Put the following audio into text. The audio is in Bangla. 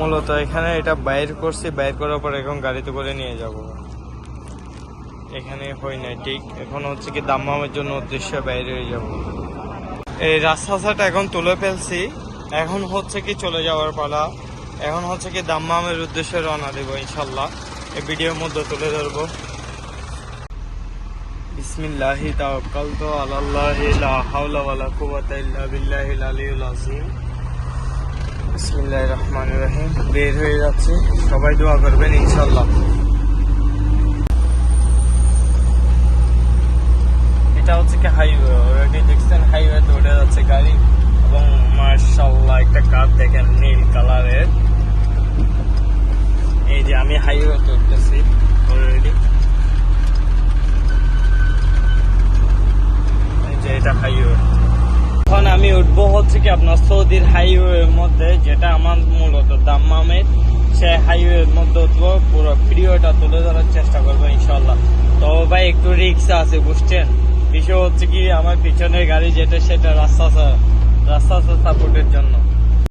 মূলত এখানে এটা বাইর করছি, বাইর করার পর এখন গাড়িতে করে নিয়ে যাব। এখানে হয় নাই ঠিক, এখন হচ্ছে কি দাম্মামের জন্য উদ্দেশ্যে বাইরে হয়ে যাব। এই রাস্তাটা এখন তুলে ফেলছি, এখন হচ্ছে কি চলে যাওয়ার পালা। এখন হচ্ছে কি দাম্মামের উদ্দেশ্যে রওনা দেব ইনশাল্লাহ, এই ভিডিওর মধ্যে তুলে ধরবো। বিসমিল্লাহি তাওয়াক্কালতু আলাল্লাহি লা হাওলা ওয়ালা কুওয়াতা ইল্লা বিল্লাহিল আলিয়্যিল আযীম। বিসমিল্লাহির রহমানির রহিম। বের হয়ে যাচ্ছে, সবাই দোয়া করবেন ইনশাল্লাহ। এটা হচ্ছে কি হাইওয়ে, অলরেডি দেখছেন হাইওয়েতে উঠে যাচ্ছে গাড়ি, এবং মাশাআল্লাহ একটা কার দেখেন নীল কালারের। এই যে আমি হাইওয়েতে উঠতেছি অলরেডি, এই যে এটা হাইওয়ে। এখন আমি উঠবো হচ্ছে কি আপনার সৌদির হাইওয়ের মধ্যে, যেটা আমার মূলত দাম্মামের, সে হাইওয়ের মধ্যে উঠবো। পুরো ভিডিওটা তুলে ধরার চেষ্টা করবো ইনশাল্লাহ। তো ভাই একটু রিক্সা আছে বুঝছেন, বিষয় হচ্ছে কি আমার পিছনের গাড়ি যেটা সেটা রাস্তা সাপোর্টের জন্য।